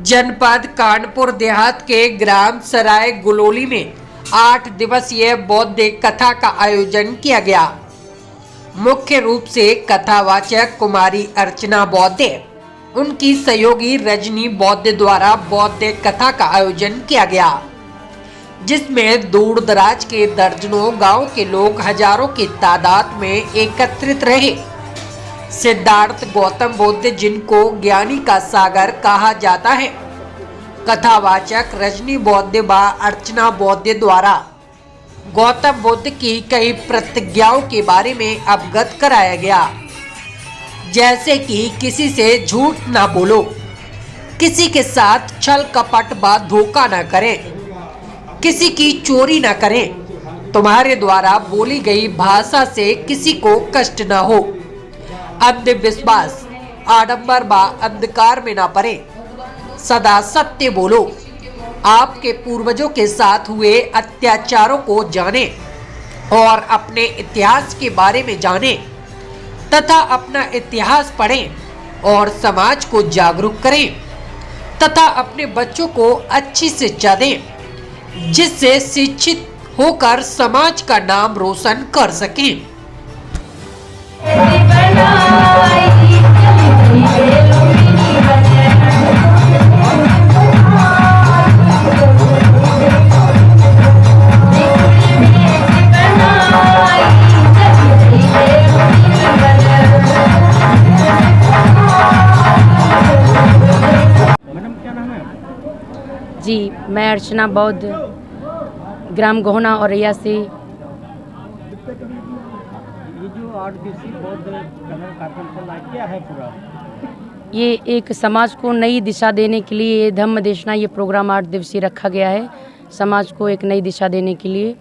जनपद कानपुर देहात के ग्राम सराय गुलोली में 8 दिवसीय बौद्धिक कथा का आयोजन किया गया। मुख्य रूप से कथावाचक कुमारी अर्चना बौद्ध, उनकी सहयोगी रजनी बौद्ध द्वारा बौद्धिक कथा का आयोजन किया गया, जिसमें दूर दराज के दर्जनों गांव के लोग हजारों की तादाद में एकत्रित रहे। सिद्धार्थ गौतम बुद्ध, जिनको ज्ञानी का सागर कहा जाता है, कथावाचक रजनी बौद्ध व अर्चना बौद्ध द्वारा गौतम बुद्ध की कई प्रतिज्ञाओं के बारे में अवगत कराया गया, जैसे कि किसी से झूठ ना बोलो, किसी के साथ छल कपट व धोखा न करें, किसी की चोरी न करें, तुम्हारे द्वारा बोली गई भाषा से किसी को कष्ट न हो, अंधविश्वास आडंबर व अंधकार में ना पड़े, सदा सत्य बोलो, आपके पूर्वजों के साथ हुए अत्याचारों को जाने और अपने इतिहास के बारे में जाने तथा अपना इतिहास पढ़ें और समाज को जागरूक करें तथा अपने बच्चों को अच्छी शिक्षा दें, जिससे शिक्षित होकर समाज का नाम रोशन कर सकें। जी, मैं अर्चना बौद्ध, ग्राम गोहना और रैया से। ये जो 8 दिवसीय बौद्ध कार्यक्रम चल रहा है, क्या है पूरा? ये एक समाज को नई दिशा देने के लिए धम्म देशना ये प्रोग्राम 8 दिवसीय रखा गया है। समाज को एक नई दिशा देने के लिए,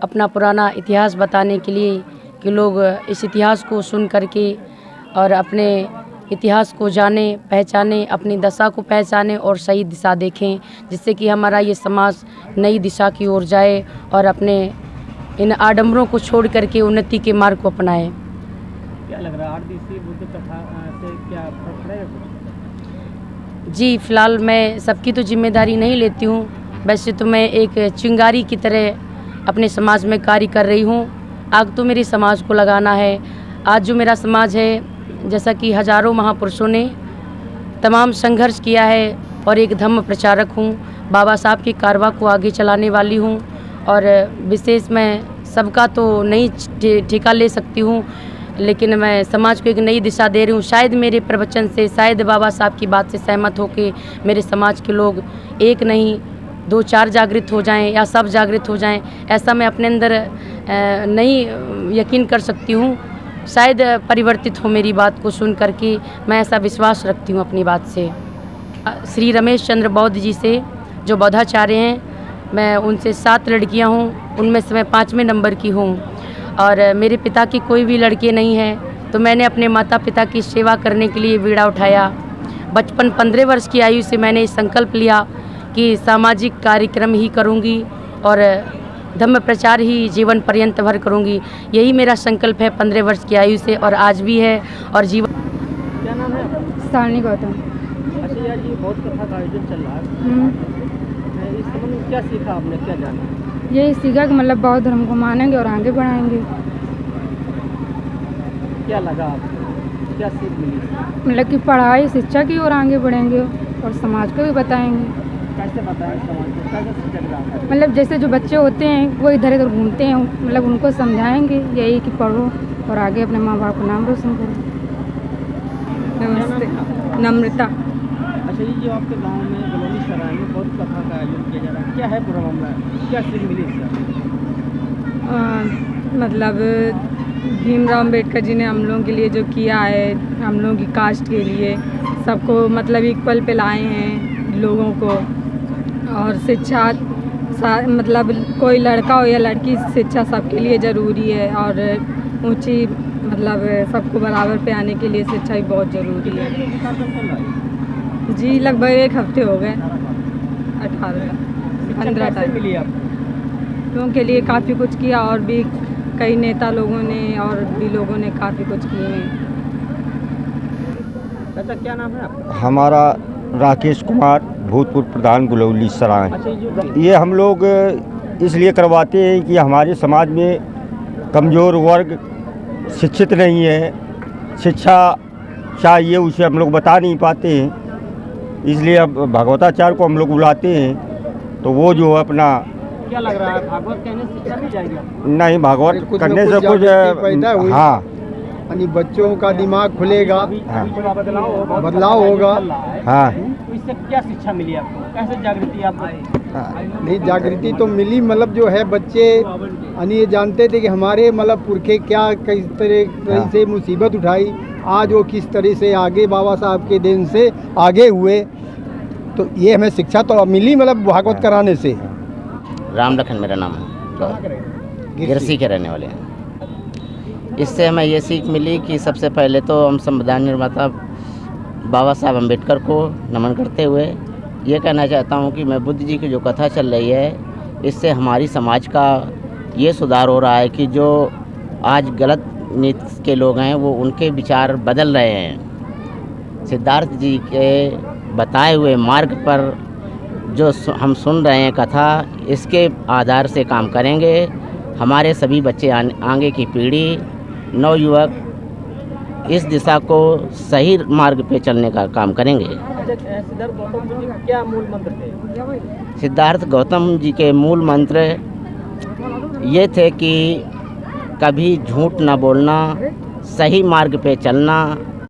अपना पुराना इतिहास बताने के लिए कि लोग इस इतिहास को सुन करके और अपने इतिहास को जाने, पहचाने, अपनी दशा को पहचाने और सही दिशा देखें, जिससे कि हमारा ये समाज नई दिशा की ओर जाए और अपने इन आडंबरों को छोड़ करके उन्नति के मार्ग को अपनाए। क्या लग रहा है 8 दिवसीय बुद्ध कथा से क्या फर्क पड़ेगा? जी, फिलहाल मैं सबकी तो जिम्मेदारी नहीं लेती हूँ। वैसे तो मैं एक चिंगारी की तरह अपने समाज में कार्य कर रही हूँ। आग तो मेरे समाज को लगाना है। आज जो मेरा समाज है, जैसा कि हजारों महापुरुषों ने तमाम संघर्ष किया है और एक धम्म प्रचारक हूँ, बाबा साहब की कारवा को आगे चलाने वाली हूँ और विशेष मैं सबका तो नहीं ठेका ले सकती हूँ, लेकिन मैं समाज को एक नई दिशा दे रही हूँ। शायद मेरे प्रवचन से, शायद बाबा साहब की बात से सहमत होकर मेरे समाज के लोग एक नहीं 2-4 जागृत हो जाएं या सब जागृत हो जाएं, ऐसा मैं अपने अंदर नहीं यकीन कर सकती हूँ। शायद परिवर्तित हो मेरी बात को सुन करके, मैं ऐसा विश्वास रखती हूँ अपनी बात से। श्री रमेश चंद्र बौद्ध जी से, जो बौद्धाचार्य हैं, मैं उनसे 7 लड़कियाँ हूँ, उनमें से मैं 5वें नंबर की हूँ और मेरे पिता की कोई भी लड़के नहीं हैं, तो मैंने अपने माता पिता की सेवा करने के लिए बीड़ा उठाया। बचपन 15 वर्ष की आयु से मैंने संकल्प लिया कि सामाजिक कार्यक्रम ही करूँगी और धम्म प्रचार ही जीवन पर्यंत भर करूँगी। यही मेरा संकल्प है 15 वर्ष की आयु से और आज भी है और जीवन। क्या नाम है आपका? सारणी गौतम। अच्छा यार, ये बौद्ध कथा का आयोजन चल रहा है, इस संबंध में क्या सीखा आपने, क्या जाना? यही सीखा कि मतलब बौद्ध धर्म को मानेंगे और आगे बढ़ाएंगे। क्या लगा आपको, क्या सीख मिली? मतलब कि पढ़ाई शिक्षा की ओर आगे बढ़ेंगे और समाज को भी बताएंगे। कैसे बताएं समाज को, कैसे शिक्षा ग्रहण करें? मतलब जैसे जो बच्चे होते हैं वो इधर उधर घूमते हैं, मतलब उनको समझाएंगे यही कि पढ़ो और आगे अपने माँ बाप का नाम रोशन करो। नमस्ते, नम्रता। अच्छा, ये जो आपके गांव में गुलोली सराय में बौद्ध कथा का आयोजन किया जा रहा है, क्या है पूरा मामला, क्या सीख मिली इससे? मतलब भीमराव अम्बेडकर जी ने हम लोगों के लिए जो किया है, हम लोगों की कास्ट के लिए सबको मतलब इक्वल पे लाए हैं लोगों को, और शिक्षा मतलब कोई लड़का हो या लड़की, शिक्षा सबके लिए ज़रूरी है और ऊंची मतलब सबको बराबर पे आने के लिए शिक्षा भी बहुत ज़रूरी है। जी, लगभग 1 हफ्ते हो गए, 15 टाइम मिली आप लोगों के लिए काफ़ी कुछ किया और भी कई नेता लोगों ने और भी लोगों ने काफ़ी कुछ किए हैं। चाचा क्या नाम है आपका? हमारा राकेश कुमार, भूतपूर्व प्रधान गुलौली सराय। अच्छा, ये हम लोग इसलिए करवाते हैं कि हमारे समाज में कमज़ोर वर्ग शिक्षित नहीं है, शिक्षा चाहिए उसे हम लोग बता नहीं पाते हैं, इसलिए अब भागवताचार्य को हम लोग बुलाते हैं। तो वो जो अपना क्या लग रहा है, भागवत कहने से शिक्षा मिल जाएगी आपको? नहीं, भागवत कुछ न करने कुछ से कुछ जागृति पैदा हुई। हाँ यानी बच्चों का दिमाग खुलेगा, हाँ। बदलाव होगा। हाँ तो इससे क्या शिक्षा मिली आपको, कैसे जागृति आपको? नहीं, जागृति तो मिली, मतलब जो है बच्चे यानी ये जानते थे कि हमारे मतलब पुरखे क्या किस तरह से मुसीबत उठाई, आज वो किस तरह से आगे बाबा साहब के देन से आगे हुए। तो ये हमें शिक्षा तो मिली मतलब भागवत कराने से। राम लखन मेरा नाम है, गिरसी के रहने वाले हैं। इससे हमें ये सीख मिली कि सबसे पहले तो हम संविधान निर्माता बाबा साहब अम्बेडकर को नमन करते हुए ये कहना चाहता हूँ कि मैं बुद्ध जी की जो कथा चल रही है, इससे हमारी समाज का ये सुधार हो रहा है कि जो आज गलत नीति के लोग हैं वो उनके विचार बदल रहे हैं। सिद्धार्थ जी के बताए हुए मार्ग पर जो हम सुन रहे हैं कथा, इसके आधार से काम करेंगे। हमारे सभी बच्चे आगे की पीढ़ी, नवयुवक इस दिशा को सही मार्ग पे चलने का काम करेंगे। सिद्धार्थ गौतम जी के क्या मूल मंत्र थे? सिद्धार्थ गौतम जी के मूल मंत्र ये थे कि कभी झूठ न बोलना, सही मार्ग पे चलना,